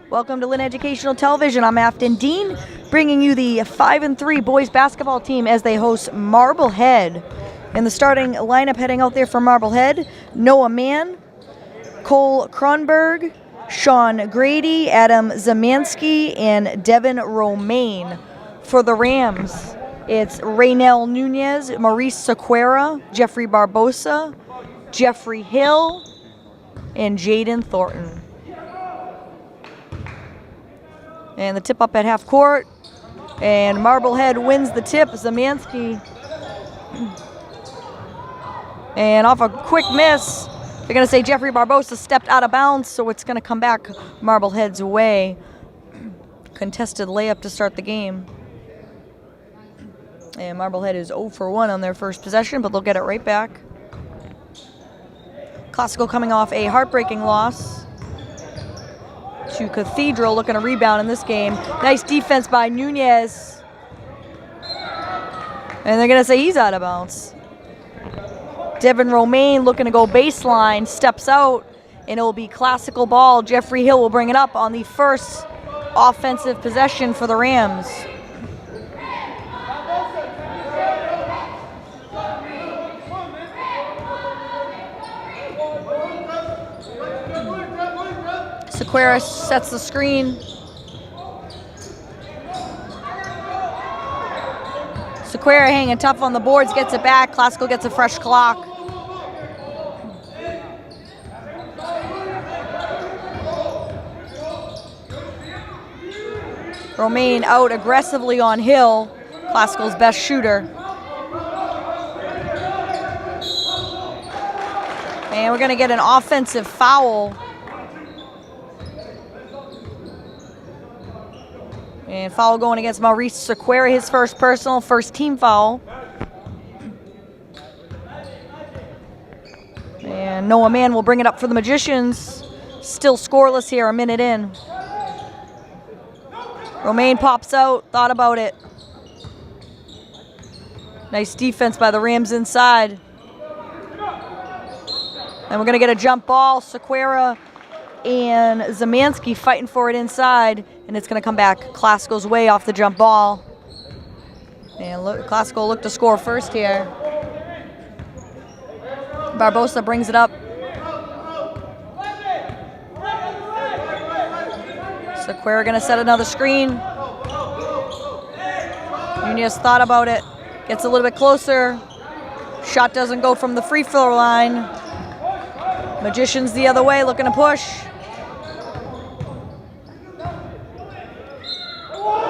Welcome to Lynn Educational Television. I'm Afton Dean, bringing you the 5-3 boys basketball team as they host Marblehead. In the starting lineup heading out there for Marblehead, Noah Mann, Cole Kronberg, Sean Grady, Adam Zamansky, and Devin Romaine. For the Rams, it's Raynell Nunez, Maurice Sequeira, Jeffrey Barbosa, Jeffrey Hill, and Jaden Thornton. And the tip up at half court. And Marblehead wins the tip. Zamansky. And off a quick miss, they're going to say Jeffrey Barbosa stepped out of bounds, so it's going to come back Marblehead's way. Contested layup to start the game. And Marblehead is 0 for 1 on their first possession, but they'll get it right back. Classical coming off a heartbreaking loss to Cathedral, looking to rebound in this game. Nice defense by Nunez. And they're going to say he's out of bounds. Devin Romaine looking to go baseline, steps out, and it will be classical ball. Jeffrey Hill will bring it up on the first offensive possession for the Rams. Sequeira sets the screen. Sequeira hanging tough on the boards, gets it back. Classical gets a fresh clock. Romaine out aggressively on Hill, Classical's best shooter. And we're going to get an offensive foul. And foul going against Maurice Sequeira, his first personal, first team foul. And Noah Mann will bring it up for the Magicians. Still scoreless here, a minute in. Romaine pops out, thought about it. Nice defense by the Rams inside. And we're going to get a jump ball. Sequeira and Zamansky fighting for it inside, and it's going to come back Classical's way off the jump ball. And Classical look to score first here. Barbosa brings it up. Sequeira going to set another screen. Nunez thought about it, gets a little bit closer. Shot doesn't go from the free throw line. Magicians the other way, looking to push.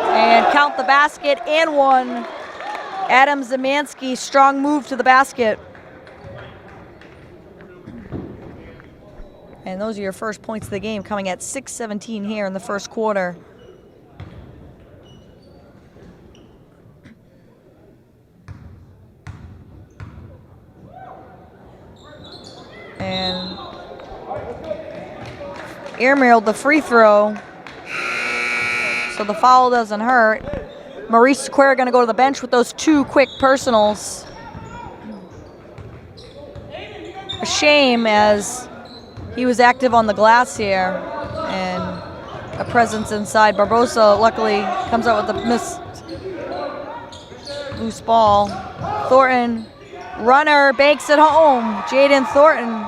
And count the basket and one. Adam Zamansky, strong move to the basket. And those are your first points of the game, coming at 6:17 here in the first quarter. And airmailed the free throw, so the foul doesn't hurt. Maurice Sequeira going to go to the bench with those two quick personals. A shame, as he was active on the glass here, and a presence inside. Barbosa luckily comes out with a missed loose ball. Thornton, runner, banks it home. Jaden Thornton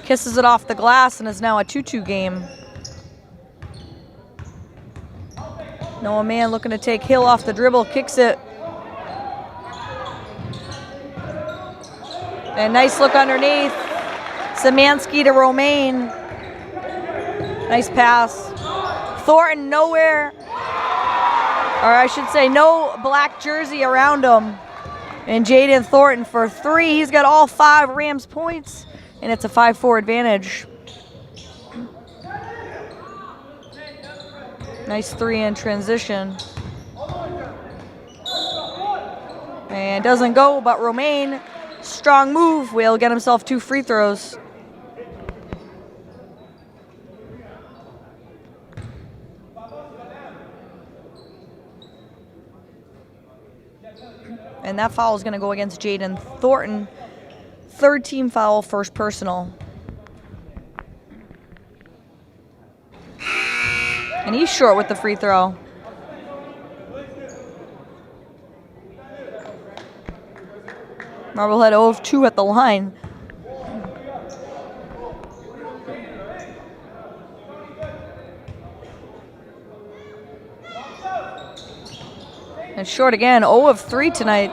kisses it off the glass and is now a 2-2 game. Noah Mann looking to take Hill off the dribble, kicks it. And nice look underneath. Zamansky to Romaine. Nice pass. Thornton nowhere. Or I should say no black jersey around him. And Jaden Thornton for three. He's got all 5 Rams points. And it's a 5-4 advantage. Nice three in transition. And doesn't go, but Romaine, strong move, will get himself 2 free throws. And that foul is going to go against Jaden Thornton. Third team foul, first personal. And he's short with the free throw. Marblehead 0 of 2 at the line. And short again, 0 of 3 tonight.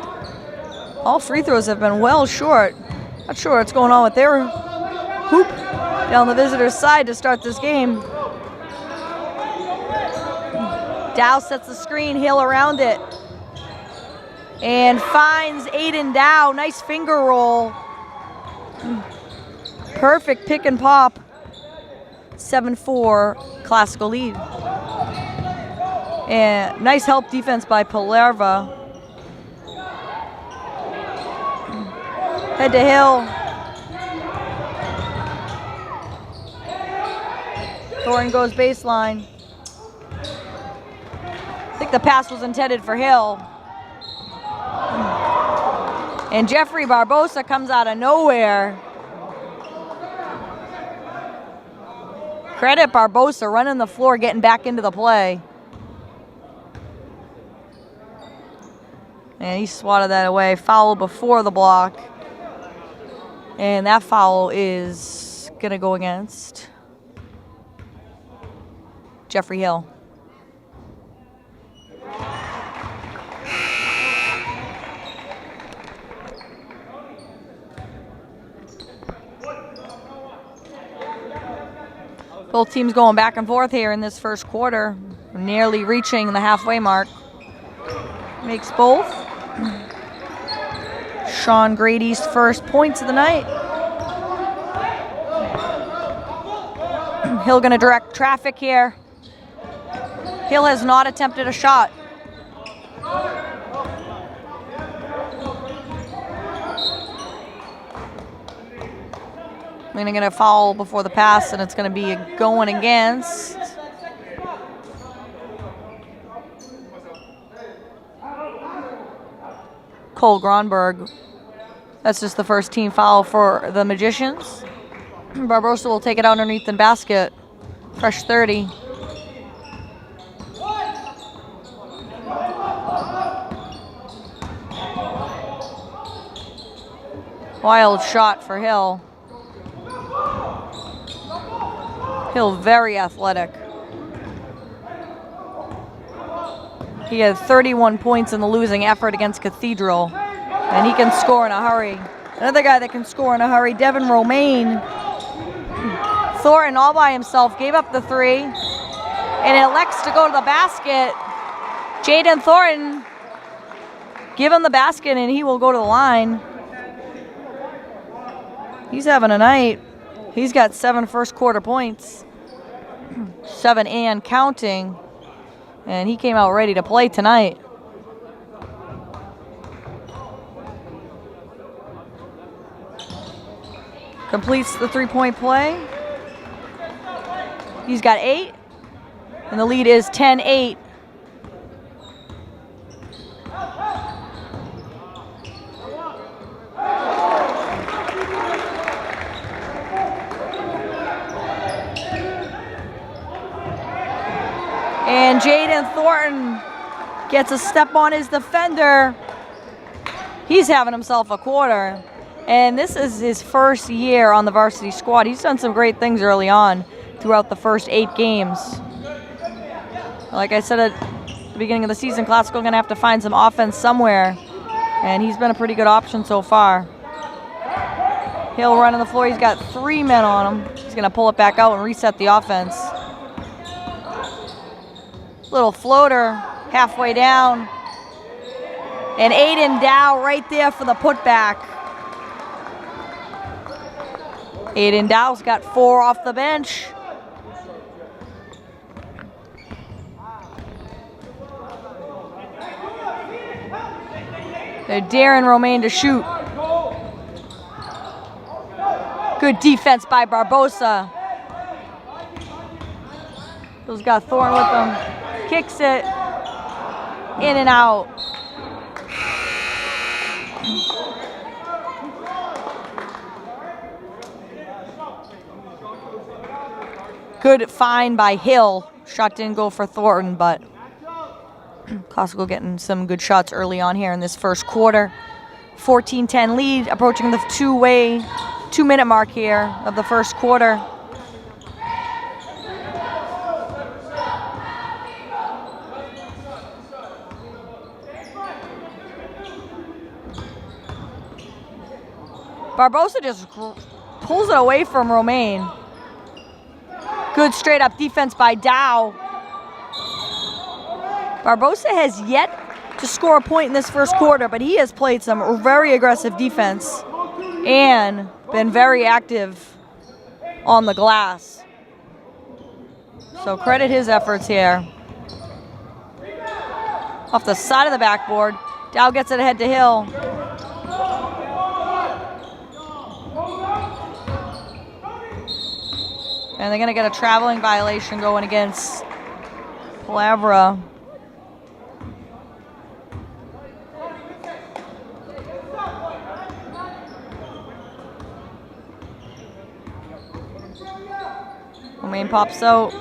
All free throws have been well short. Not sure what's going on with their hoop down the visitor's side to start this game. Dow sets the screen, Hill around it. And finds Aiden Dow. Nice finger roll. Perfect pick and pop. 7-4 Classical lead. And nice help defense by Palerva. Head to Hill. Thornton goes baseline. I think the pass was intended for Hill. And Jeffrey Barbosa comes out of nowhere. Credit Barbosa running the floor, getting back into the play. And he swatted that away. Foul before the block. And that foul is going to go against Jeffrey Hill. Both teams going back and forth here in this first quarter. Nearly reaching the halfway mark. Makes both. Sean Grady's first points of the night. Hill going to direct traffic here. Hill has not attempted a shot. They're going to foul before the pass, and it's going to be going against Cole Gronberg. That's just the first team foul for the Magicians. Barbosa will take it out underneath the basket. Fresh 30. Wild shot for Hill. Hill very athletic. He had 31 points in the losing effort against Cathedral, and he can score in a hurry. Another guy that can score in a hurry, Devin Romaine. Thornton all by himself gave up the three, and elects to go to the basket. Jaden Thornton, give him the basket, and he will go to the line. He's having a night. He's got 7 first quarter points. 7 and counting. And he came out ready to play tonight. Completes the three-point play. He's got 8. And the lead is 10-8. And Jaden Thornton gets a step on his defender. He's having himself a quarter. And this is his first year on the varsity squad. He's done some great things early on throughout the first 8 games. Like I said at the beginning of the season, Classical going to have to find some offense somewhere. And he's been a pretty good option so far. Hill running the floor. He's got 3 men on him. He's going to pull it back out and reset the offense. Little floater halfway down. And Aiden Dow right there for the putback. Aiden Dow's got 4 off the bench. They're daring Romaine to shoot. Good defense by Barbosa. He's got Thorne with him. Kicks it in and out. Good find by Hill. Shot didn't go for Thornton, but Classical getting some good shots early on here in this first quarter. 14-10 lead, approaching the 2-minute mark here of the first quarter. Barbosa just pulls it away from Romaine. Good straight up defense by Dow. Barbosa has yet to score a point in this first quarter, but he has played some very aggressive defense and been very active on the glass. So credit his efforts here. Off the side of the backboard, Dow gets it ahead to Hill. And they're going to get a traveling violation going against Palavra. Romaine pops out.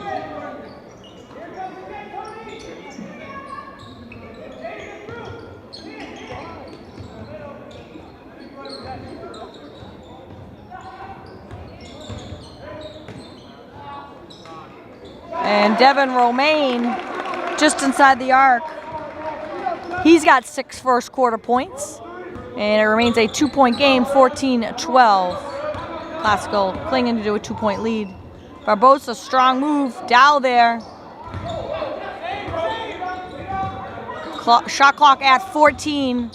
And Devin Romaine just inside the arc. He's got 6 first quarter points. And it remains a 2-point game, 14-12. Classical clinging to a 2-point lead. Barbosa, strong move. Dow there. Shot clock at 14.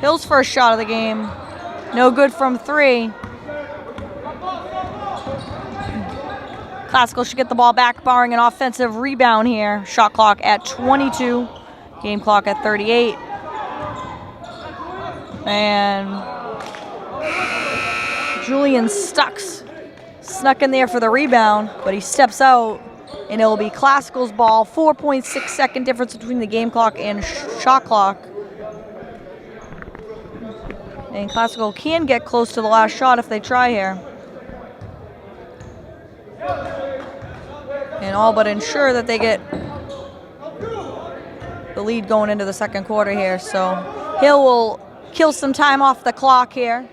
Hill's first shot of the game. No good from 3. Classical should get the ball back, barring an offensive rebound here. Shot clock at 22. Game clock at 38. And Julian snuck in there for the rebound, but he steps out, and it will be Classical's ball. 4.6 second difference between the game clock and shot clock. And Classical can get close to the last shot if they try here. And all but ensure that they get the lead going into the second quarter here. So Hill will kill some time off the clock here.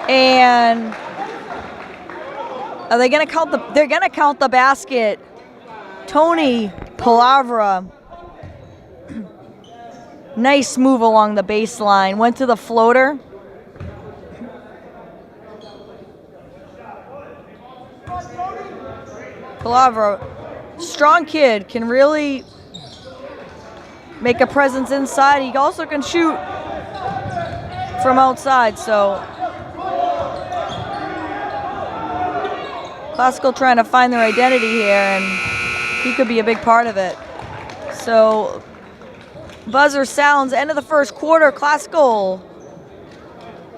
And are they going to count they're going to count the basket. Tony Palavra, nice move along the baseline, went to the floater. Palavra, strong kid, can really make a presence inside. He also can shoot from outside, so Classical trying to find their identity here, and he could be a big part of it. So buzzer sounds, end of the first quarter. Classical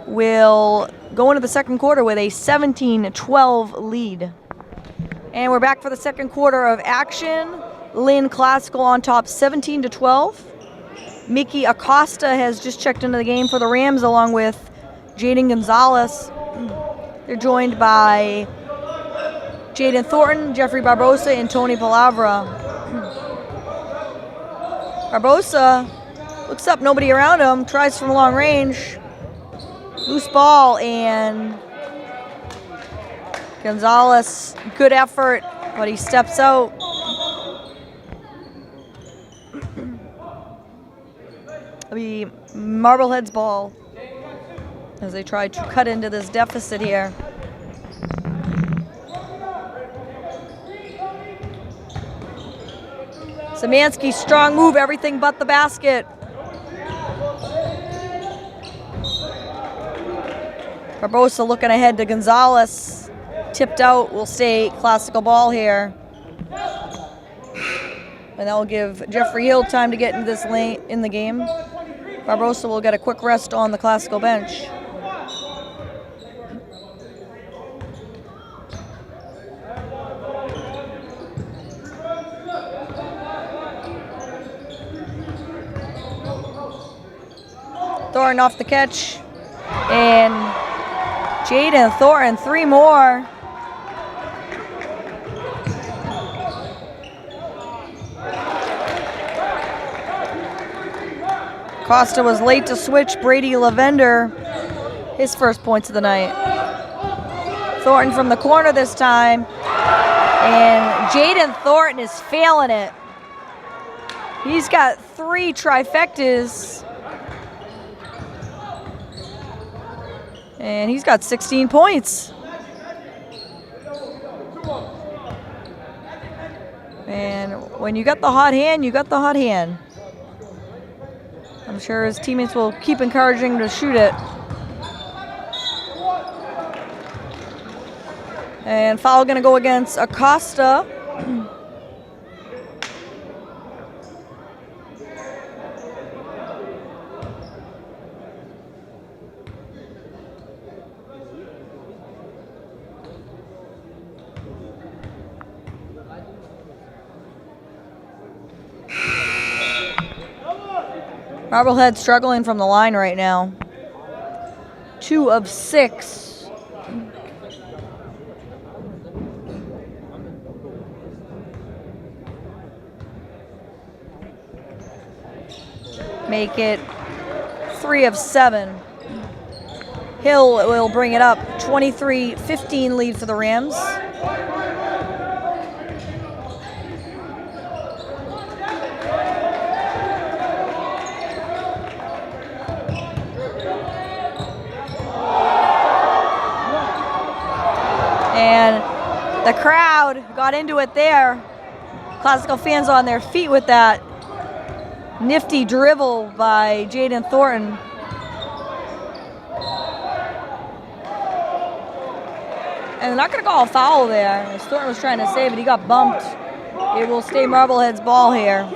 will go into the second quarter with a 17-12 lead. And we're back for the second quarter of action. Lynn Classical on top 17-12. Mickey Acosta has just checked into the game for the Rams along with Jaden Gonzalez. They're joined by Jaden Thornton, Jeffrey Barbosa, and Tony Palavra. Barbosa looks up, nobody around him, tries from long range. Loose ball, and Gonzalez, good effort, but he steps out. It'll be Marblehead's ball as they try to cut into this deficit here. Szymanski, strong move, everything but the basket. Barbosa looking ahead to Gonzalez. Tipped out, will stay Classical ball here. And that will give Jeffrey Hill time to get into this lane in the game. Barbosa will get a quick rest on the Classical bench. Thornton off the catch. And Jaden Thornton, 3 more. Costa was late to switch. Brady Lavender, his first points of the night. Thornton from the corner this time. And Jaden Thornton is failing it. He's got 3 trifectas. And he's got 16 points. And when you got the hot hand, you got the hot hand. I'm sure his teammates will keep encouraging him to shoot it. And foul going to go against Acosta. Marblehead struggling from the line right now. 2 of 6. Make it 3 of 7. Hill will bring it up. 23-15 lead for the Rams. And the crowd got into it there. Classical fans on their feet with that nifty dribble by Jaden Thornton. And they're not going to call a foul there, as Thornton was trying to save it. He got bumped. It will stay Marblehead's ball here.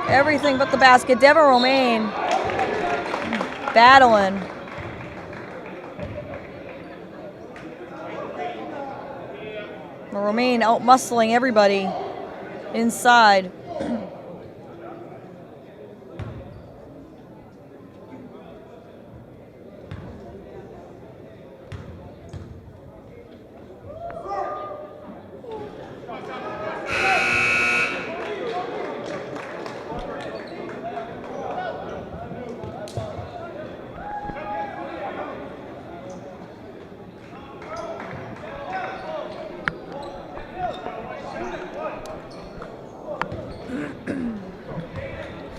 Everything but the basket. Devin Romaine battling. Romaine out-muscling everybody inside.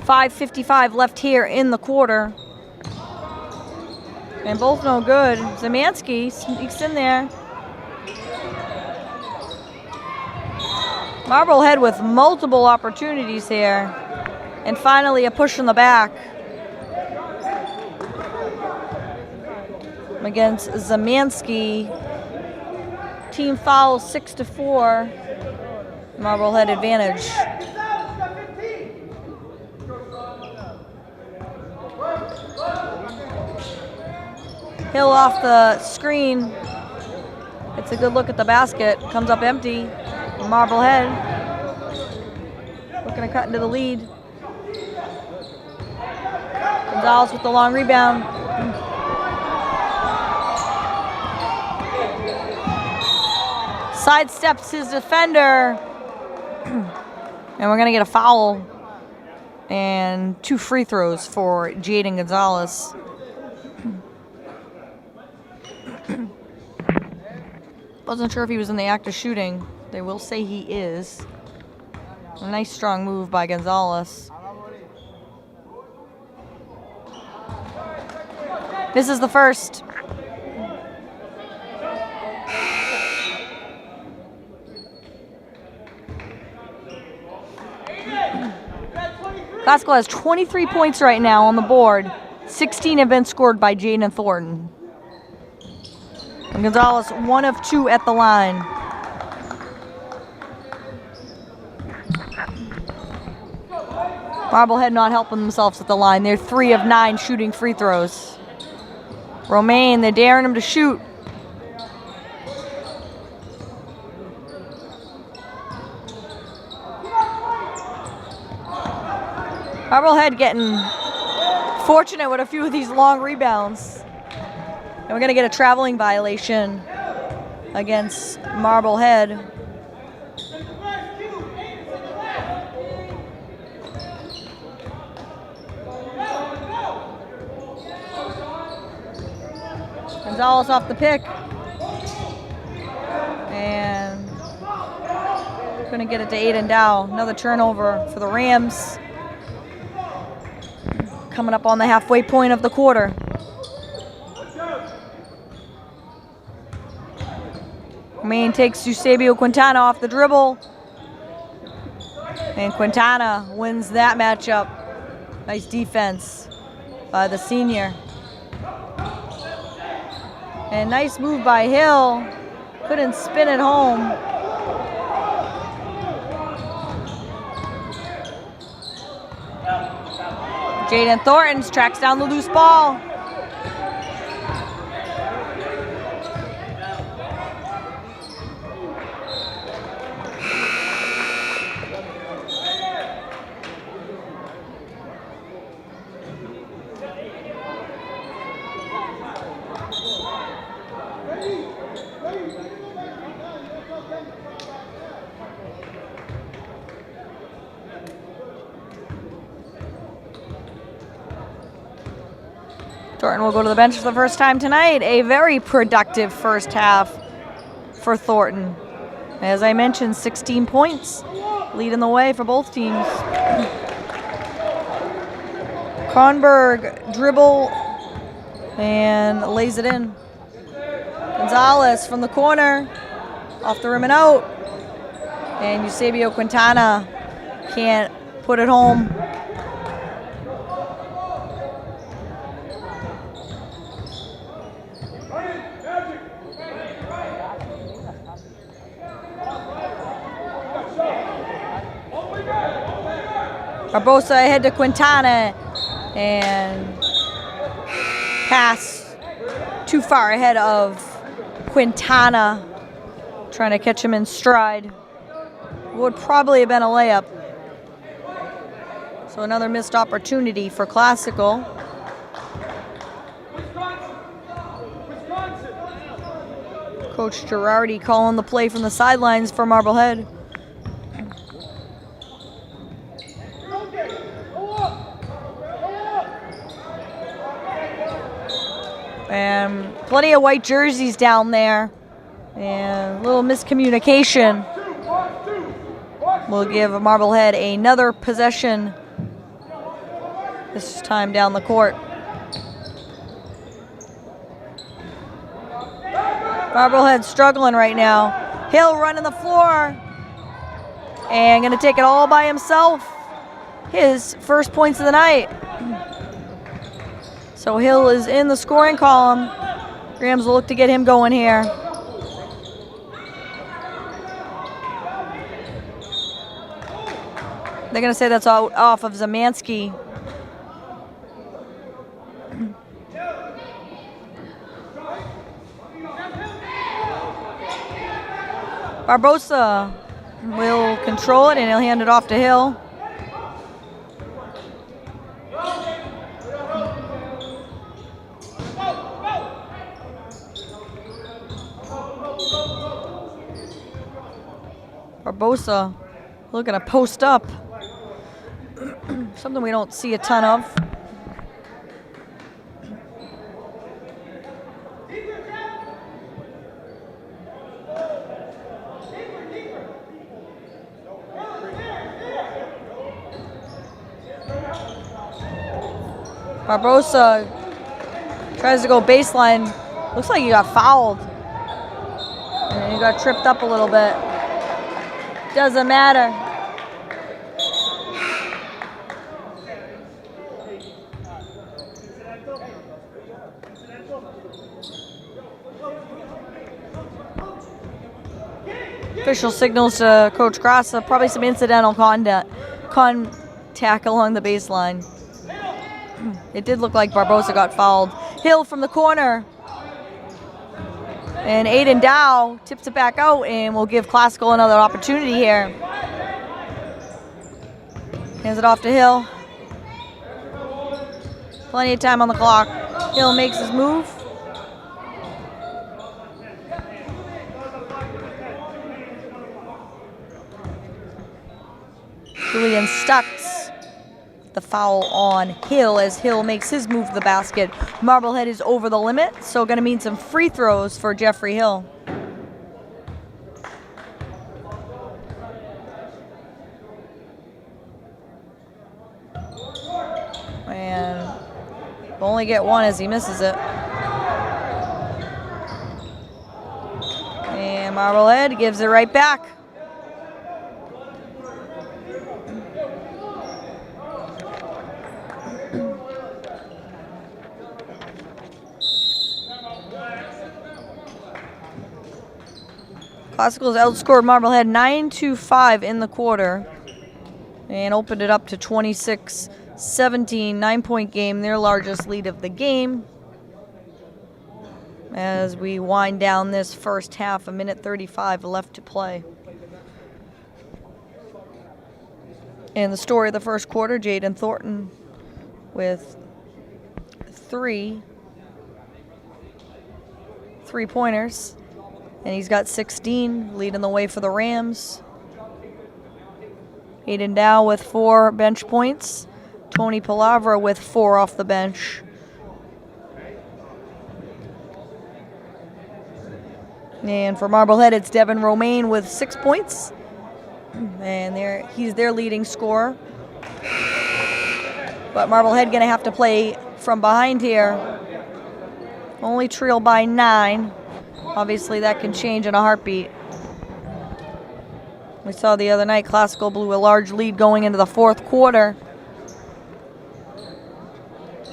.5:55 left here in the quarter. And both no good. Zemansky sneaks in there. Marblehead with multiple opportunities here. And finally a push in the back against Zemansky. Team foul 6-4. Marblehead advantage. Hill off the screen. It's a good look at the basket. Comes up empty. Marblehead looking to cut into the lead. Gonzalez with the long rebound. Sidesteps his defender. And we're going to get a foul. And 2 free throws for Jaden Gonzalez. Wasn't sure if he was in the act of shooting. They will say he is. A nice strong move by Gonzalez. This is the first. Classical has 23 points right now on the board. 16 have been scored by Jaden Thornton. And Gonzalez 1 of 2 at the line. Marblehead not helping themselves at the line. They're 3 of 9 shooting free throws. Romaine, they're daring him to shoot. Marblehead getting fortunate with a few of these long rebounds. And we're going to get a traveling violation against Marblehead. Gonzalez off the pick. And couldn't get it to Aiden Dow. Another turnover for the Rams. Coming up on the halfway point of the quarter. Maine takes Eusebio Quintana off the dribble. And Quintana wins that matchup. Nice defense by the senior. And nice move by Hill. Couldn't spin it home. Jaden Thornton tracks down the loose ball. Thornton will go to the bench for the first time tonight. A very productive first half for Thornton. As I mentioned, 16 points, leading the way for both teams. Kronberg dribble and lays it in. Gonzalez from the corner, off the rim and out. And Eusebio Quintana can't put it home. Barbosa ahead to Quintana, and pass too far ahead of Quintana, trying to catch him in stride. Would probably have been a layup. So another missed opportunity for Classical. Coach Girardi calling the play from the sidelines for Marblehead. And plenty of white jerseys down there. And a little miscommunication will give Marblehead another possession, this time down the court. Marblehead struggling right now. Hill running the floor and gonna take it all by himself. His first points of the night. So Hill is in the scoring column. Rams will look to get him going here. They're gonna say that's out off of Zamansky. Barbosa will control it and he'll hand it off to Hill. Barbosa looking to post up. Something we don't see a ton of. Barbosa tries to go baseline. Looks like he got fouled. And he got tripped up a little bit. Doesn't matter. Official signals to Coach Grassa, probably some incidental contact along the baseline. It did look like Barbosa got fouled. Hill from the corner. And Aiden Dow tips it back out and will give Classical another opportunity here. Hands it off to Hill. Plenty of time on the clock. Hill makes his move. Julian Stux, the foul on Hill as Hill makes his move to the basket. Marblehead is over the limit, so going to mean some free throws for Jeffrey Hill. And we'll only get one as he misses it. And Marblehead gives it right back. Classicals outscored Marblehead 9-5 in the quarter and opened it up to 26-17, 9-point game, their largest lead of the game. As we wind down this first half, 1:35 left to play. And the story of the first quarter, Jaden Thornton with 3 three-pointers. And he's got 16, leading the way for the Rams. Hayden Dow with 4 bench points. Tony Palavra with 4 off the bench. And for Marblehead, it's Devin Romaine with 6 points. And he's their leading scorer. But Marblehead going to have to play from behind here. Only trail by 9. Obviously, that can change in a heartbeat. We saw the other night, Classical blew a large lead going into the fourth quarter.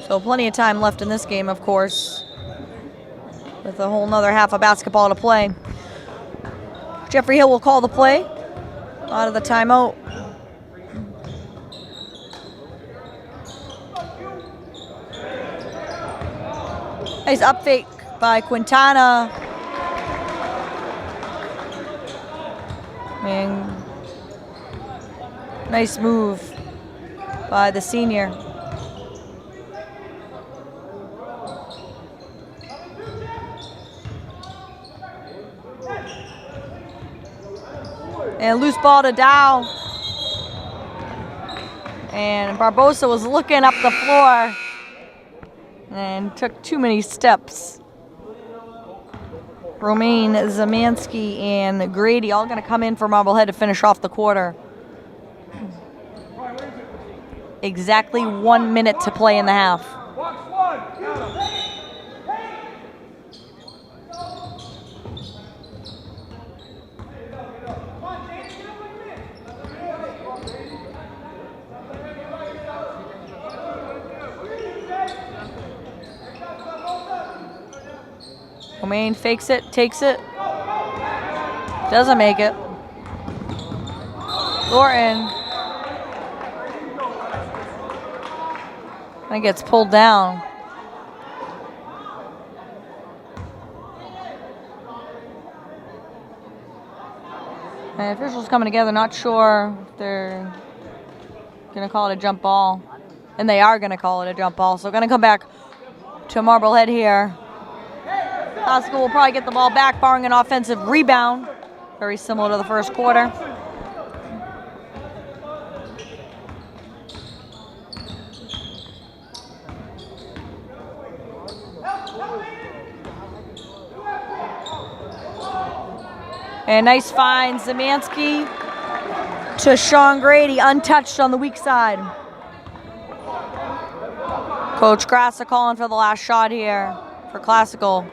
So plenty of time left in this game, of course, with a whole nother half of basketball to play. Jeffrey Hill will call the play out of the timeout. Nice up fake by Quintana. And nice move by the senior. And loose ball to Dow. And Barbosa was looking up the floor and took too many steps. Romaine, Zamansky, and Grady all going to come in for Marblehead to finish off the quarter. Exactly 1 minute to play in the half. Romaine fakes it, takes it. Doesn't make it. Thornton. And gets pulled down. And officials coming together, not sure if they're going to call it a jump ball. And they are going to call it a jump ball. So going to come back to Marblehead here. Classical will probably get the ball back, barring an offensive rebound. Very similar to the first quarter. And nice find, Zamansky to Sean Grady, untouched on the weak side. Coach Grassa calling for the last shot here for Classical.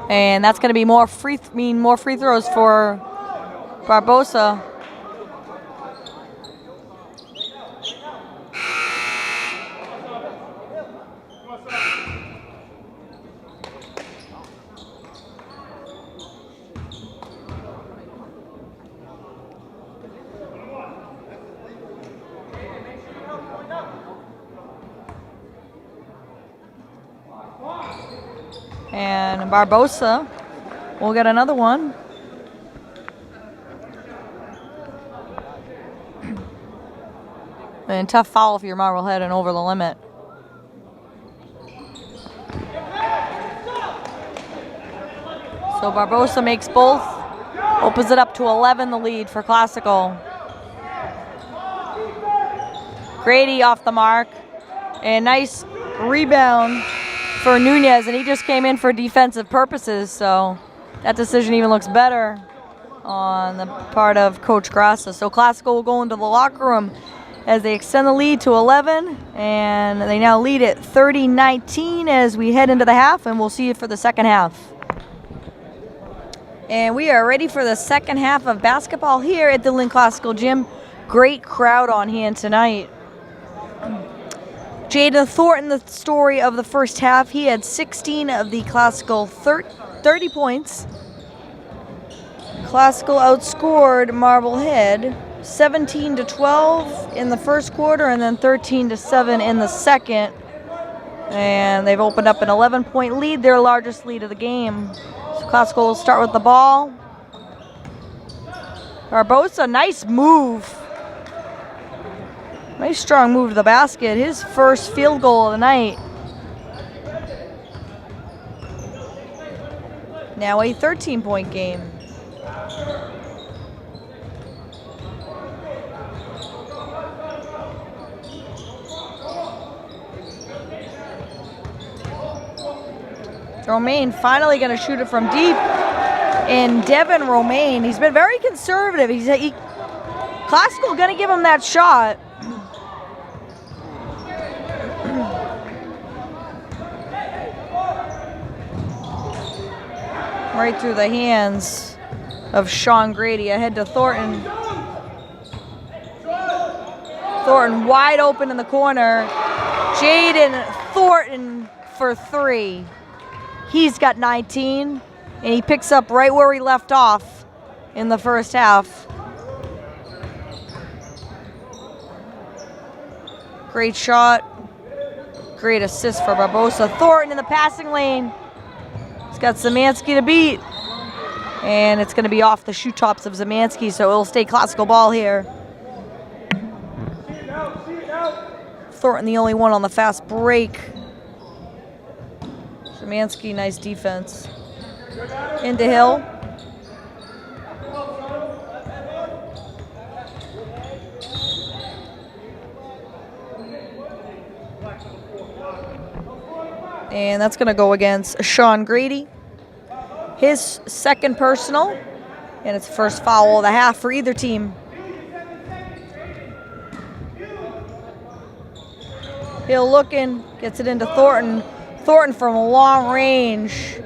And that's going to be more free throws for Barbosa. And Barbosa will get another one. And tough foul if you're Marblehead and over the limit. So Barbosa makes both. Opens it up to 11, the lead for Classical. Grady off the mark. And nice rebound for Nunez, and he just came in for defensive purposes, so that decision even looks better on the part of Coach Grassa. So Classical will go into the locker room as they extend the lead to 11, and they now lead at 30-19 as we head into the half, and we'll see you for the second half. And we are ready for the second half of basketball here at the Lynn Classical Gym. Great crowd on hand tonight. Jaden Thornton, the story of the first half. He had 16 of the Classical 30 points. Classical outscored Marblehead 17-12 in the first quarter and then 13-7 in the second. And they've opened up an 11-point lead, their largest lead of the game. So Classical will start with the ball. Barbosa, nice move. Nice strong move to the basket. His first field goal of the night. Now a 13-point game. Romaine finally going to shoot it from deep. And Devin Romaine, he's been very conservative. Classical going to give him that shot. Right through the hands of Sean Grady. Ahead to Thornton. Thornton wide open in the corner. Jaden Thornton for three. He's got 19, and he picks up right where he left off in the first half. Great shot. Great assist for Barbosa. Thornton in the passing lane. He's got Zemansky to beat. And it's going to be off the shoe tops of Zemansky, so it'll stay Classical ball here. Thornton the only one on the fast break. Zemansky, nice defense. Into Hill. And that's going to go against Sean Grady. His second personal. And it's the first foul of the half for either team. Hill looking, gets it into Thornton. Thornton from long range,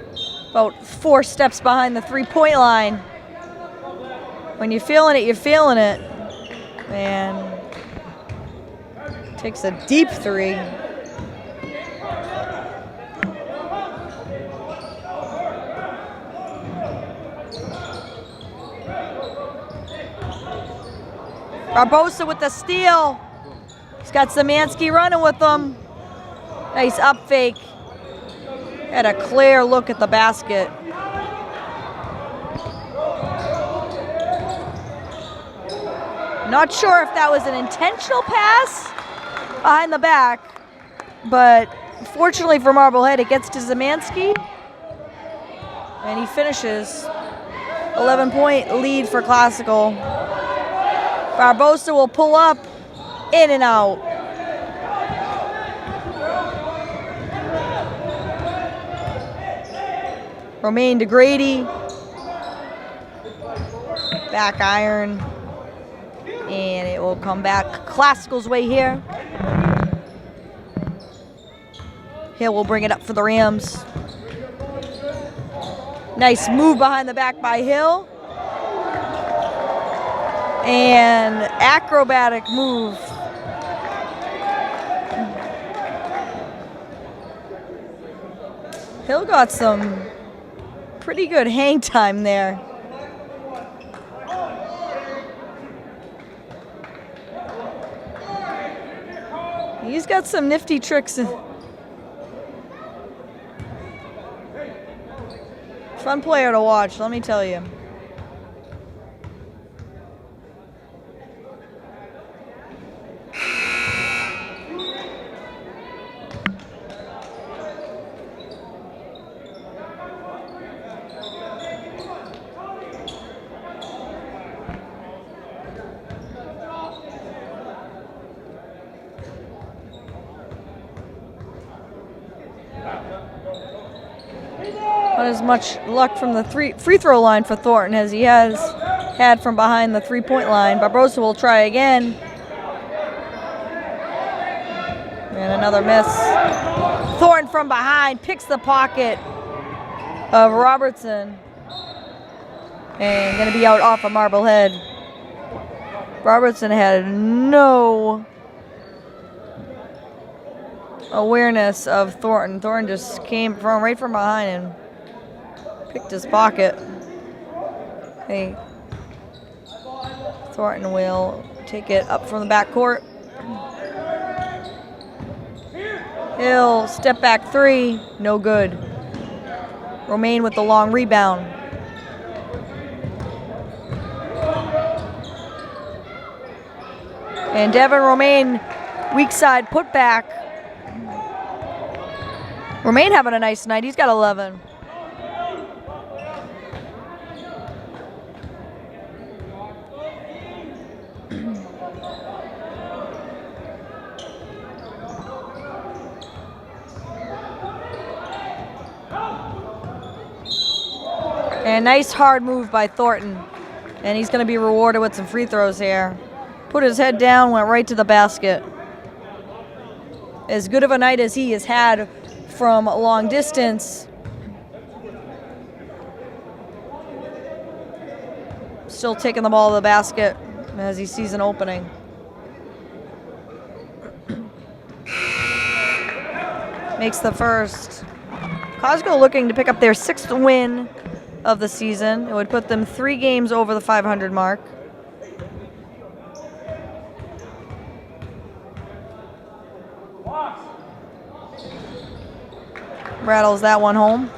about 4 steps behind the three-point line. When you're feeling it, you're feeling it. And takes a deep three. Barbosa with the steal. He's got Zemansky running with them. Nice up fake. Had a clear look at the basket. Not sure if that was an intentional pass behind the back, but fortunately for Marblehead, it gets to Zemansky, and he finishes. 11-point lead for Classical. Barbosa will pull up, in and out. Romaine to Grady. Back iron. And it will come back Classical's way here. Hill will bring it up for the Rams. Nice move behind the back by Hill. And acrobatic move. Hill got some pretty good hang time there. He's got some nifty tricks. Fun player to watch, let me tell you. Not as much luck from the free throw line for Thornton as he has had from behind the 3-point line. Barbosa will try again. And another miss. Thornton from behind picks the pocket of Robertson. And going to be out off of Marblehead. Robertson had no awareness of Thornton. Thornton just came from right from behind and picked his pocket. Hey, Thornton will take it up from the backcourt. Hill, step back three, no good. Romaine with the long rebound. And Devin Romaine, weak side putback. Romaine having a nice night. He's got 11. And nice hard move by Thornton. And he's going to be rewarded with some free throws here. Put his head down, went right to the basket. As good of a night as he has had from long distance. Still taking the ball to the basket as he sees an opening. Makes the first. Cosgrove looking to pick up their 6th win of the season. It would put them 3 games over the 500 mark. Rattles that one home.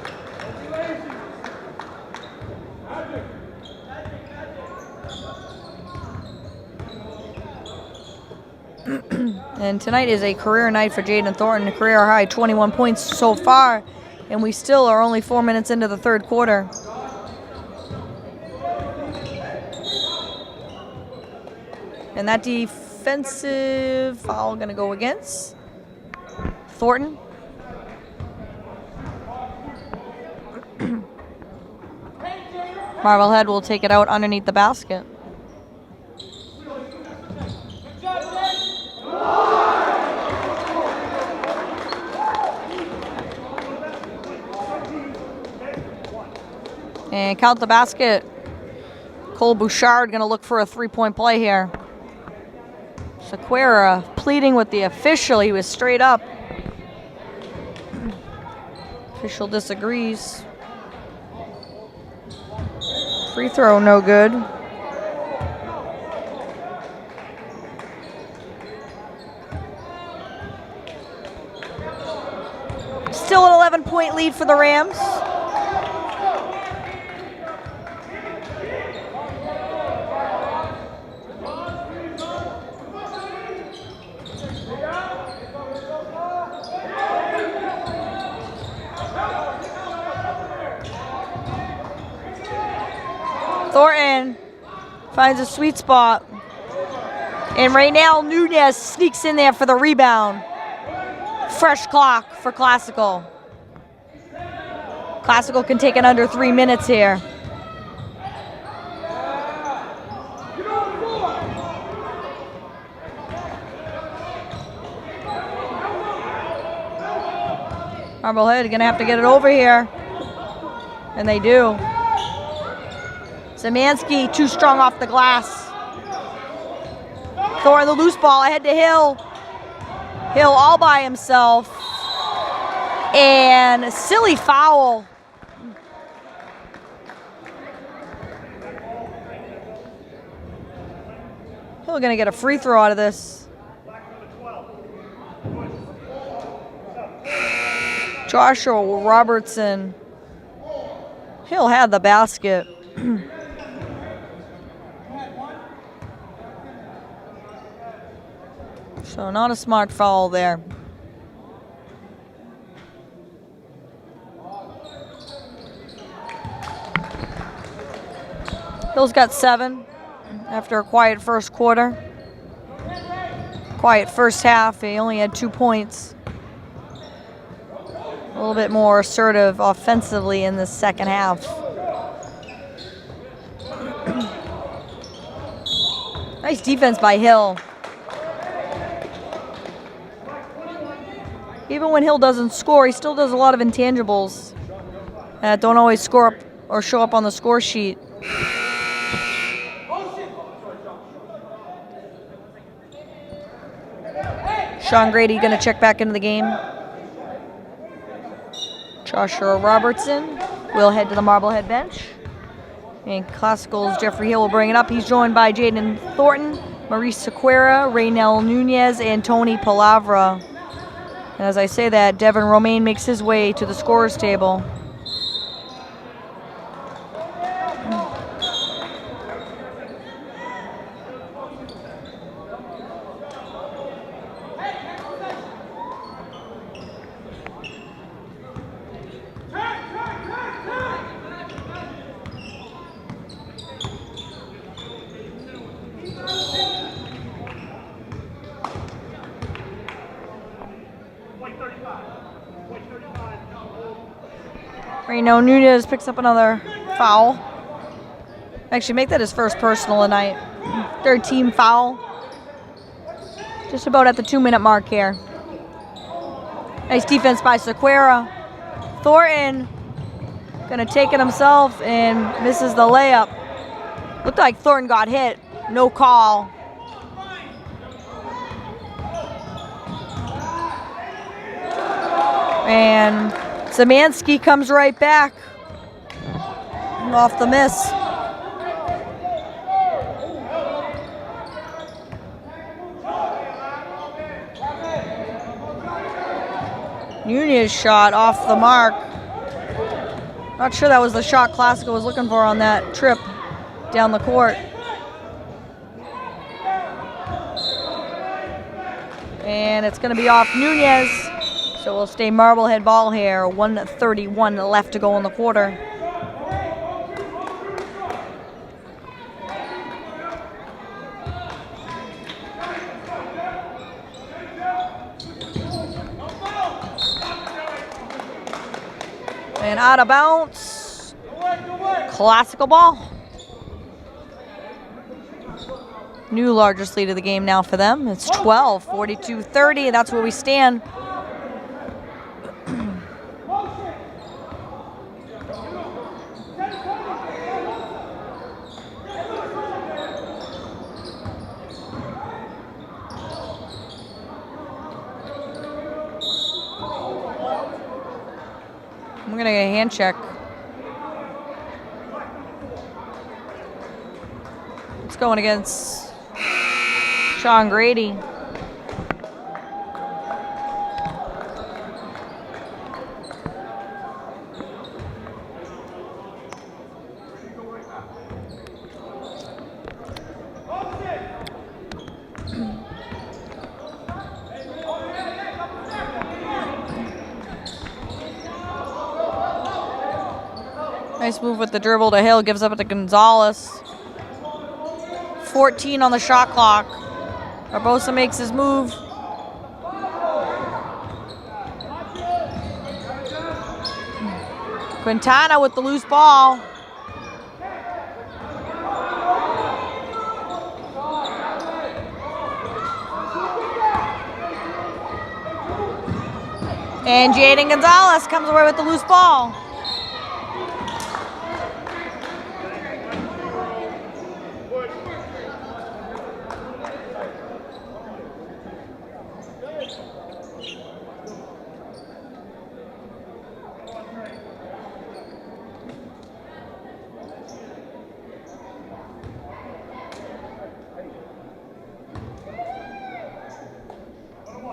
And tonight is a career night for Jaden Thornton, a career high 21 points so far, and we still are only 4 minutes into the 3rd quarter. And that defensive foul going to go against Thornton. Marblehead will take it out underneath the basket. And count the basket. Cole Bouchard going to look for a 3-point play here. Sequeira pleading with the official. He was straight up. Official disagrees. Free throw, no good. Still an 11-point lead for the Rams. Thornton finds a sweet spot. And Raynell Nunez sneaks in there for the rebound. Fresh clock for Classical. Classical can take it under 3 minutes here. Marblehead gonna have to get it over here. And they do. Zemansky too strong off the glass. Thornton the loose ball ahead to Hill. Hill all by himself. And a silly foul. Hill gonna get a free throw out of this. Joshua Robertson. Hill had the basket. So not a smart foul there. Hill's got 7 after a quiet first quarter. Quiet first half, he only had 2 points. little bit more assertive offensively in the second half. Nice defense by Hill. Even when Hill doesn't score, he still does a lot of intangibles that don't always score up or show up on the score sheet. Sean Grady going to check back into the game. Joshua Robertson will head to the Marblehead bench. And Classical's Jeffrey Hill will bring it up. He's joined by Jaden Thornton, Maurice Sequeira, Raynell Nunez, and Tony Palavra. And as I say that, Devin Romaine makes his way to the scorers table. Raynell Nunez picks up another foul. Actually, make that his first personal tonight. Third team foul. Just about at the 2-minute mark here. Nice defense by Sequeira. Thornton gonna take it himself and misses the layup. Looked like Thornton got hit. No call. And Zemansky comes right back off the miss. Nunez shot off the mark. Not sure that was the shot Classical was looking for on that trip down the court. And it's going to be off Nunez. So we'll stay Marblehead ball here. 1:31 left to go in the quarter. And out of bounds. Classical ball. New largest lead of the game now for them. It's 12, 42-30. That's where we stand. I'm gonna get a hand check. It's going against Sean Grady. Nice move with the dribble to Hill, gives up it to Gonzalez. 14 on the shot clock. Barbosa makes his move. Quintana with the loose ball. And Jaden Gonzalez comes away with the loose ball.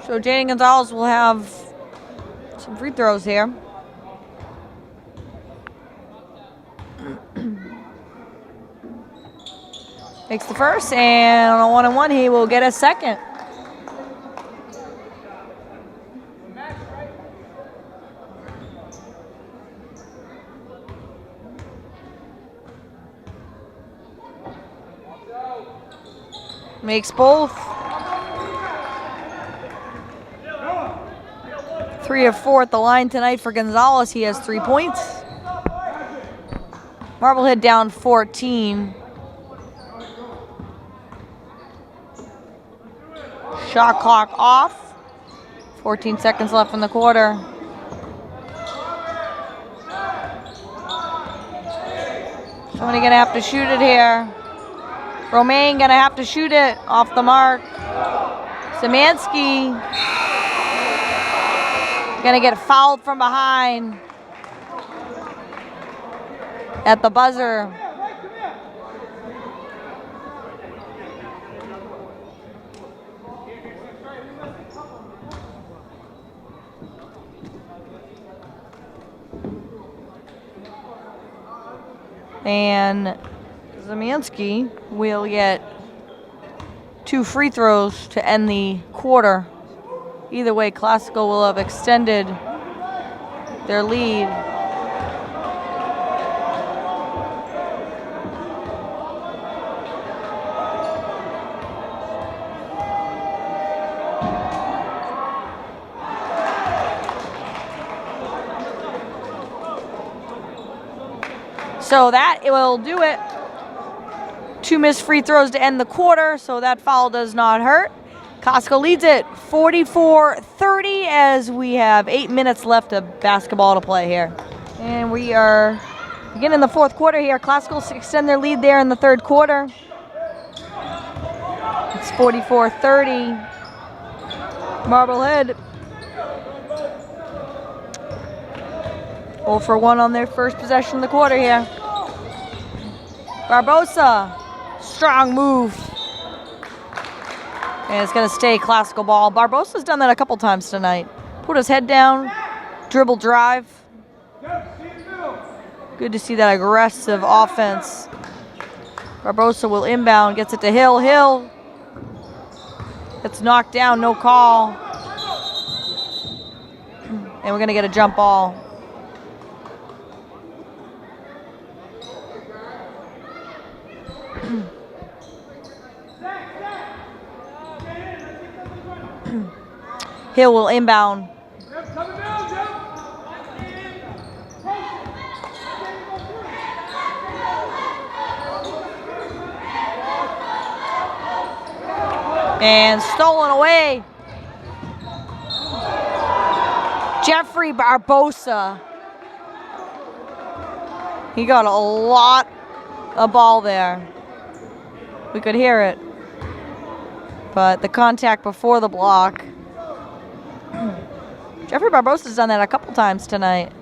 So Jaden Gonzalez will have some free throws here. Makes the first, and on a 1-on-1, he will get a second. Makes both. 3 of 4 at the line tonight for Gonzalez. He has 3 points. Marblehead down 14. Shot clock off. 14 seconds left in the quarter. Somebody gonna have to shoot it here. Romaine gonna have to shoot it off the mark. Szymanski gonna get fouled from behind at the buzzer. And Szymanski will get 2 free throws to end the quarter. Either way, Classical will have extended their lead. So that will do it. 2 missed free throws to end the quarter, so that foul does not hurt. Costco leads it 44-30 as we have 8 minutes left of basketball to play here. And we are beginning the 4th quarter here. Classical extend their lead there in the 3rd quarter. It's 44-30. Marblehead 0 for 1 on their first possession of the quarter here. Barbosa, strong move. And it's going to stay Classical ball. Barbosa's done that a couple times tonight. Put his head down, dribble drive. Good to see that aggressive offense. Barbosa will inbound, gets it to Hill. Hill gets knocked down, no call. And we're going to get a jump ball. Hill will inbound. And stolen away. Jeffrey Barbosa. He got a lot of ball there. We could hear it. But the contact before the block. Jeffrey Barbosa's done that a couple times tonight.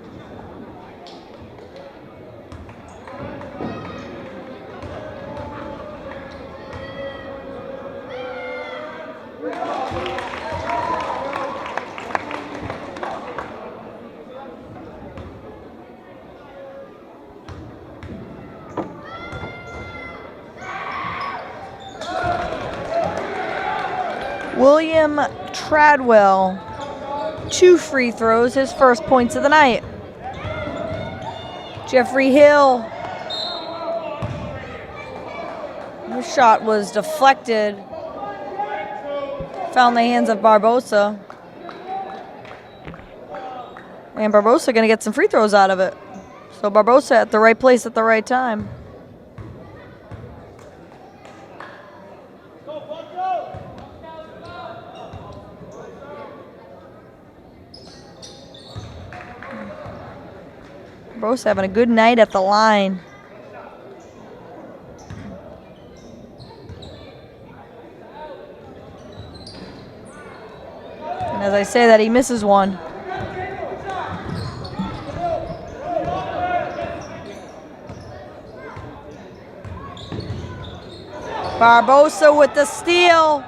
William Tradwell, 2 free throws, his first points of the night. Jeffrey Hill. His shot was deflected. Found the hands of Barbosa. And Barbosa going to get some free throws out of it. So Barbosa at the right place at the right time. Barbosa having a good night at the line. And as I say that, he misses one. Barbosa with the steal.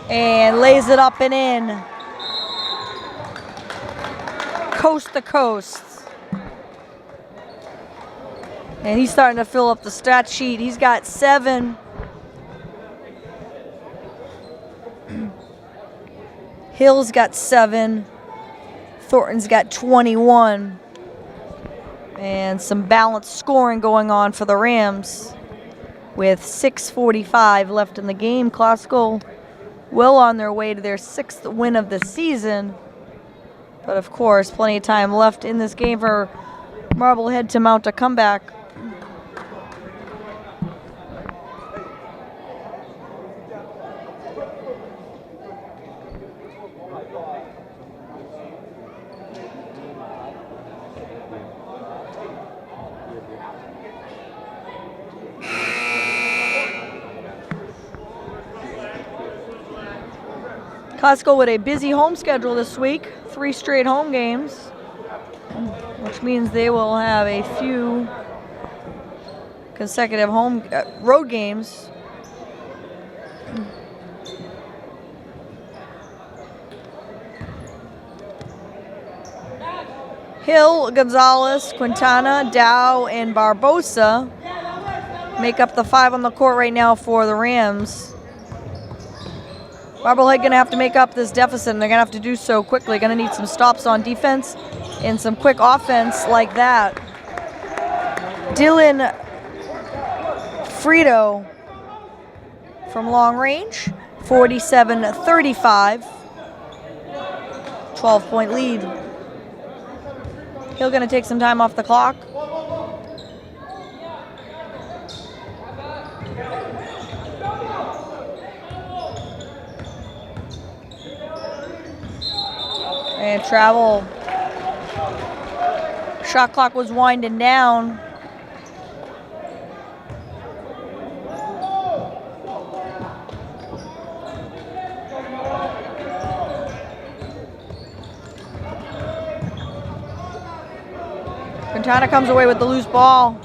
And lays it up and in. Coast to coast. And he's starting to fill up the stat sheet. He's got 7. Hill's got 7. Thornton's got 21. And some balanced scoring going on for the Rams. With 6:45 left in the game. Classical well on their way to their 6th win of the season. But of course, plenty of time left in this game for Marblehead to mount a comeback. Costco with a busy home schedule this week, 3 straight home games, which means they will have a few consecutive road games. Hill, Gonzalez, Quintana, Dow, and Barbosa make up the 5 on the court right now for the Rams. Marblehead going to have to make up this deficit, and they're going to have to do so quickly. Going to need some stops on defense and some quick offense like that. Dylan Frito from long range, 47-35. 12-point lead. Hill going to take some time off the clock. And travel. Shot clock was winding down. Quintana comes away with the loose ball.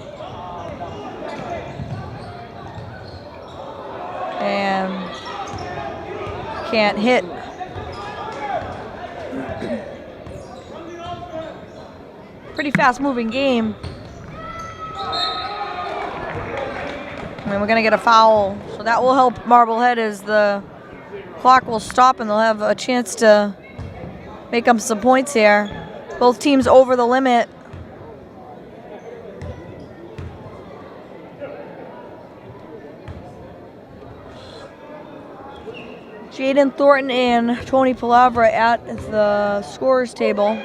And can't hit. Pretty fast-moving game. And we're going to get a foul. So that will help Marblehead as the clock will stop and they'll have a chance to make up some points here. Both teams over the limit. Jaden Thornton and Tony Palavra at the scorer's table.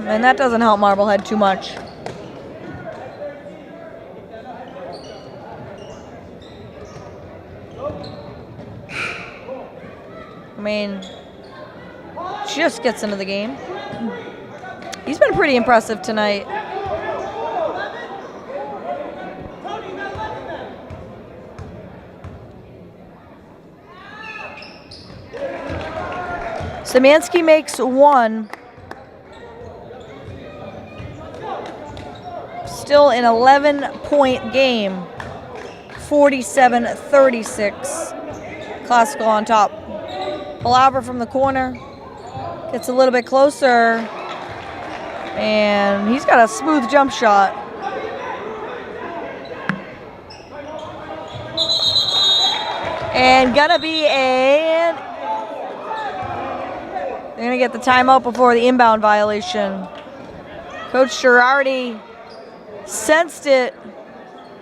And that doesn't help Marblehead too much. I mean, just gets into the game. He's been pretty impressive tonight. Szymanski makes 1. Still an 11-point game. 47-36. Classical on top. Palavra from the corner. Gets a little bit closer. And he's got a smooth jump shot. And gonna be they're gonna get the timeout before the inbound violation. Coach Girardi sensed it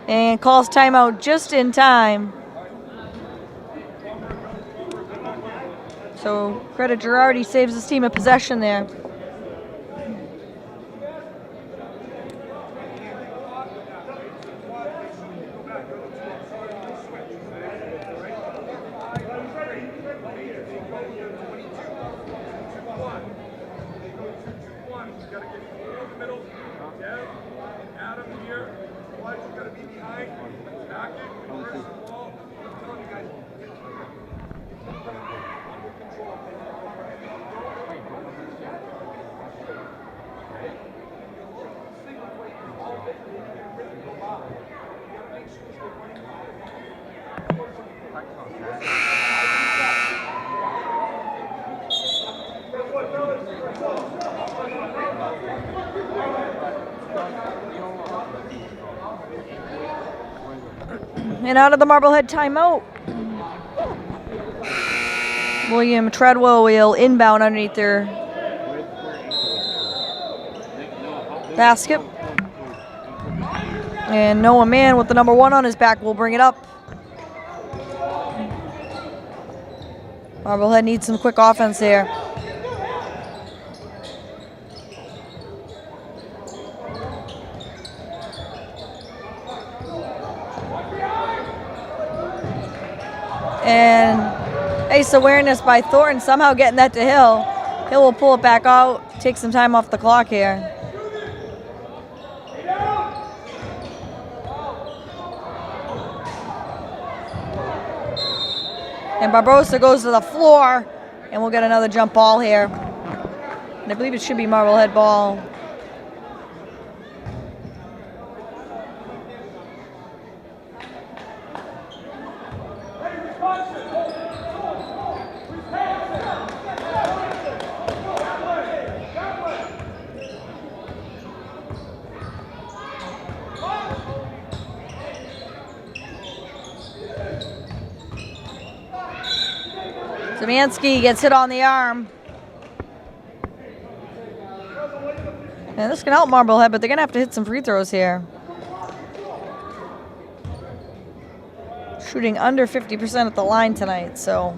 and calls timeout just in time. So credit Girardi, saves his team a possession there. And out of the Marblehead timeout, William Treadwell will inbound underneath their basket. And Noah Mann with the number 1 on his back will bring it up. Marblehead needs some quick offense here. And ace awareness by Thornton, somehow getting that to Hill. Hill will pull it back out, take some time off the clock here. And Barbosa goes to the floor, and we'll get another jump ball here. And I believe it should be Marblehead ball. Zemansky gets hit on the arm. And this can help Marblehead, but they're going to have to hit some free throws here. Shooting under 50% at the line tonight, so.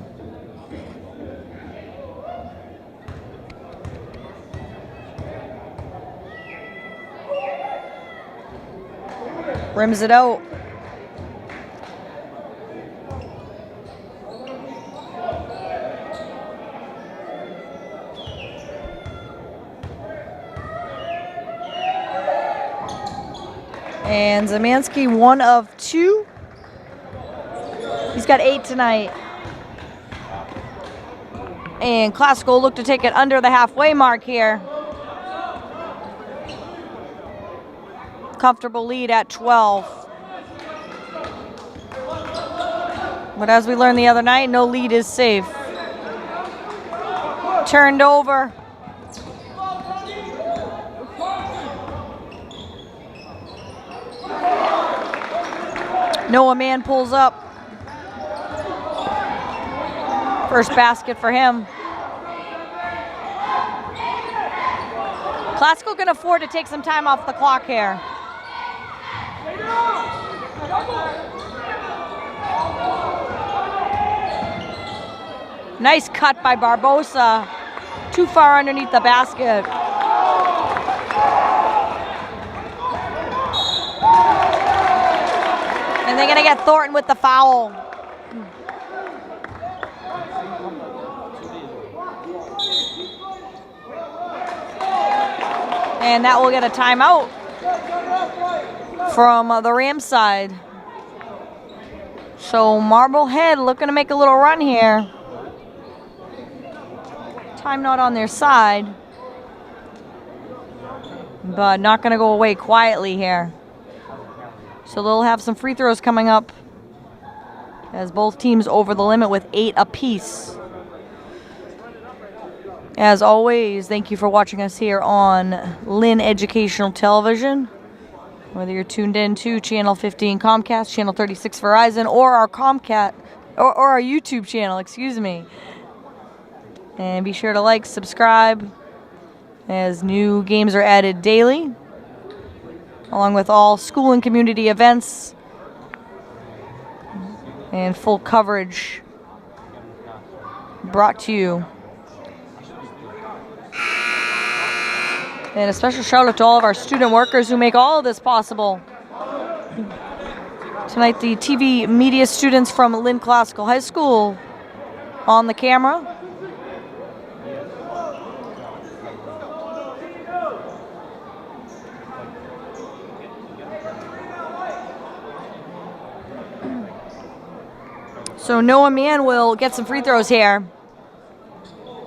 Rims it out. And Zemansky, 1 of 2. He's got 8 tonight. And Classical look to take it under the halfway mark here. Comfortable lead at 12. But as we learned the other night, no lead is safe. Turned over. Noah Mann pulls up. First basket for him. Classical can afford to take some time off the clock here. Nice cut by Barbosa. Too far underneath the basket. And they're going to get Thornton with the foul. And that will get a timeout from the Rams side. So Marblehead looking to make a little run here. Time not on their side, but not going to go away quietly here. So they'll have some free throws coming up as both teams over the limit with 8 apiece. As always, thank you for watching us here on Lynn Educational Television. Whether you're tuned in to Channel 15 Comcast, Channel 36 Verizon, or our Comcast or our YouTube channel, excuse me. And be sure to like, subscribe, as new games are added daily, along with all school and community events and full coverage brought to you. And a special shout out to all of our student workers who make all of this possible. Tonight, the TV media students from Lynn Classical High School on the camera. So Noah Mann will get some free throws here.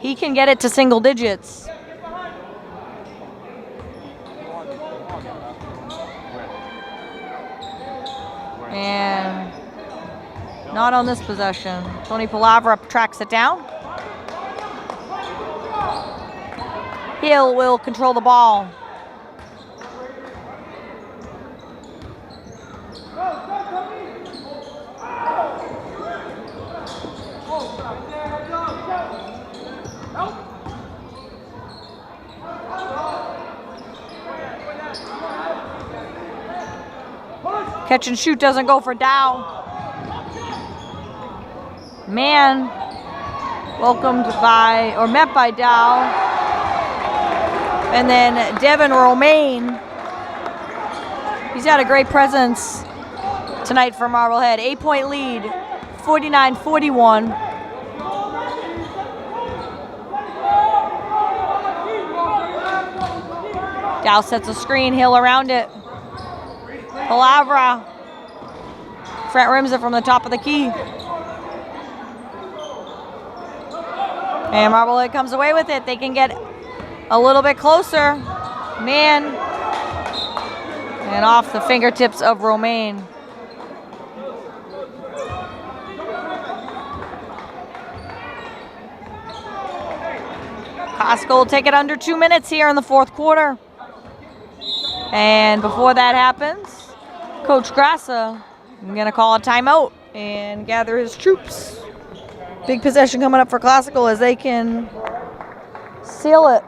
He can get it to single digits. And not on this possession. Tony Palavra tracks it down. Hill will control the ball. Catch and shoot doesn't go for Dow. Mann welcomed by, or met by Dow. And then Devin Romaine. He's had a great presence tonight for Marblehead. 8-point lead, 49-41. Dow sets a screen, Hill around it. Palavra. Front rims it from the top of the key. And Marblehead comes away with it. They can get a little bit closer. Man. And off the fingertips of Romaine. Costco will take it under 2 minutes here in the fourth quarter. And before that happens, Coach Grassa is going to call a timeout and gather his troops. Big possession coming up for Classical as they can seal it.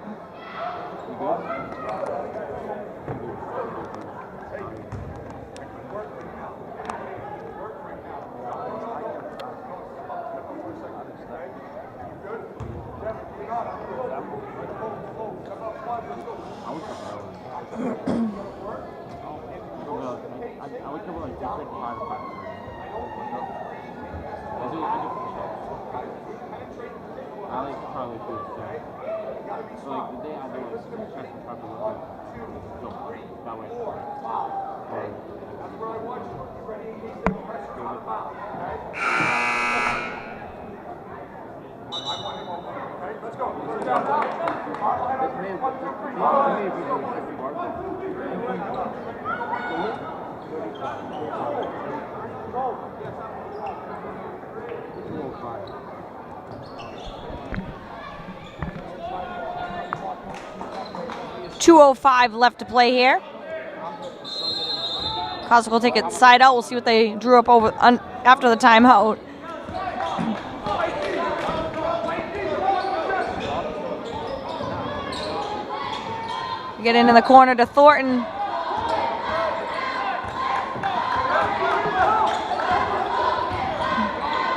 .205 left to play here. Costco will take it side out. We'll see what they drew up over after the timeout. Get into the corner to Thornton.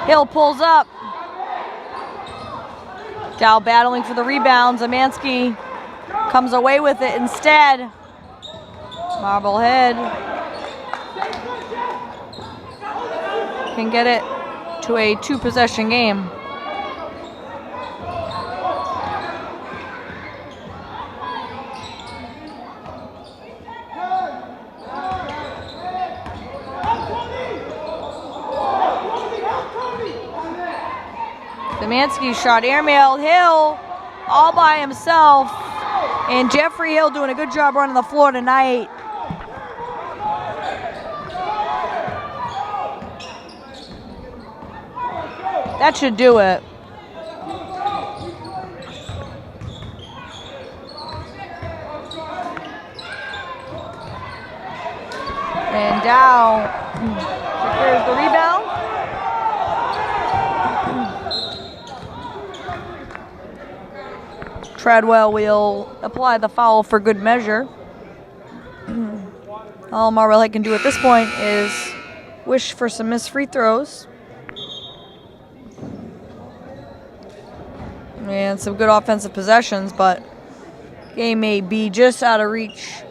Hill pulls up. Dow battling for the rebound. Zamansky comes away with it instead. Marblehead can get it to a 2-possession game. Zamansky shot airmailed. Hill all by himself. And Jeffrey Hill doing a good job running the floor tonight. That should do it. And Dow secures the rebound. Treadwell will apply the foul for good measure. All Marblehead can do at this point is wish for some missed free throws. And some good offensive possessions, but game may be just out of reach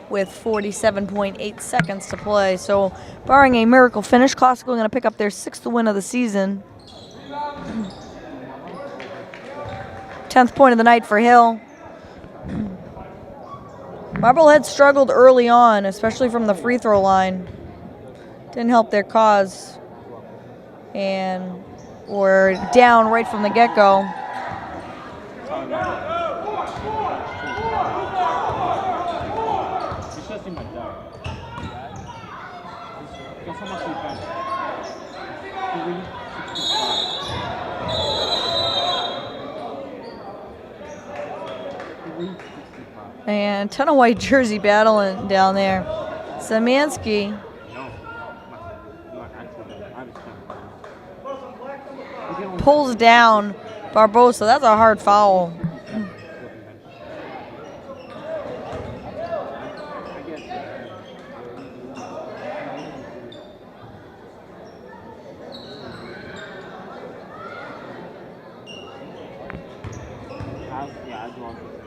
with 47.8 seconds to play. So barring a miracle finish, Classical are going to pick up their 6th win of the season. 10th point of the night for Hill. Marblehead struggled early on, especially from the free throw line. Didn't help their cause. And were down right from the get-go. And ton of white jersey battling down there. Zamansky. Pulls down Barbosa. That's a hard foul.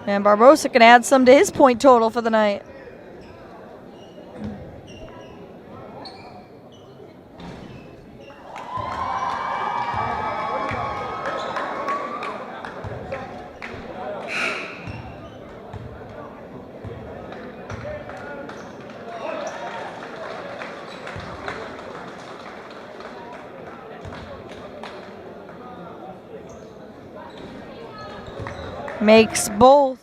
And Barbosa can add some to his point total for the night. Makes both.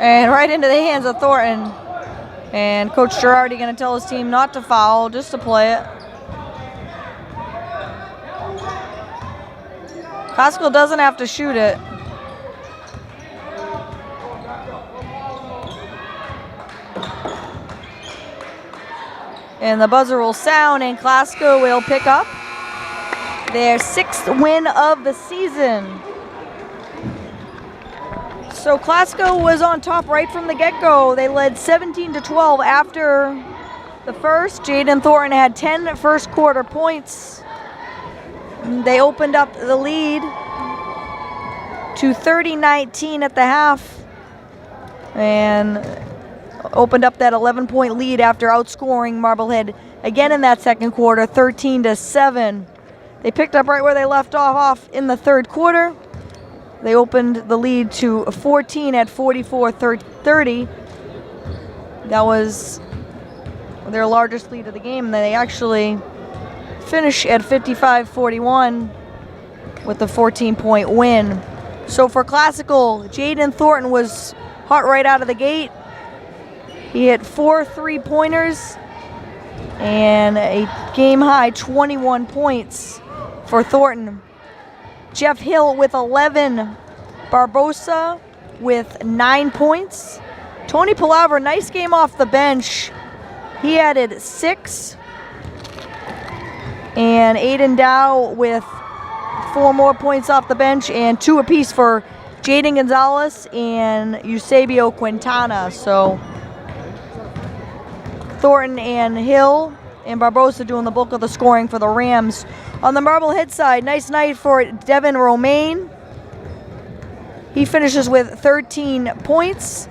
And right into the hands of Thornton. And Coach Girardi going to tell his team not to foul, just to play it. Classical doesn't have to shoot it. And the buzzer will sound, and Classical will pick up their 6th win of the season. So Classical was on top right from the get-go. They led 17-12 after the first. Jaden Thornton had 10 first quarter points. They opened up the lead to 30-19 at the half and opened up that 11-point lead after outscoring Marblehead again in that second quarter, 13-7. They picked up right where they left off in the third quarter. They opened the lead to 14 at 44-30. That was their largest lead of the game. They actually finished at 55-41 with a 14-point win. So for Classical, Jaden Thornton was hot right out of the gate. He hit 4 3-pointers and a game-high 21 points for Thornton. Jeff Hill with 11. Barbosa with 9 points. Tony Palaver, nice game off the bench. He added 6. And Aiden Dow with 4 more points off the bench and 2 apiece for Jaden Gonzalez and Eusebio Quintana. So Thornton and Hill and Barbosa doing the bulk of the scoring for the Rams. On the Marblehead side, nice night for Devin Romaine. He finishes with 13 points.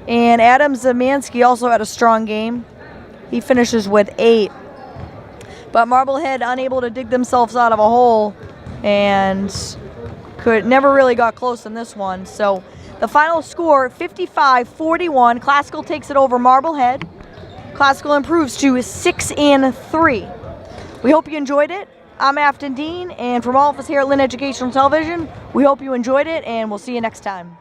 And Adam Zemansky also had a strong game. He finishes with 8. But Marblehead unable to dig themselves out of a hole and never really got close in this one. So the final score, 55-41. Classical takes it over Marblehead. Classical improves to 6-3. We hope you enjoyed it. I'm Afton Dean, and from all of us here at Lynn Educational Television, we hope you enjoyed it, and we'll see you next time.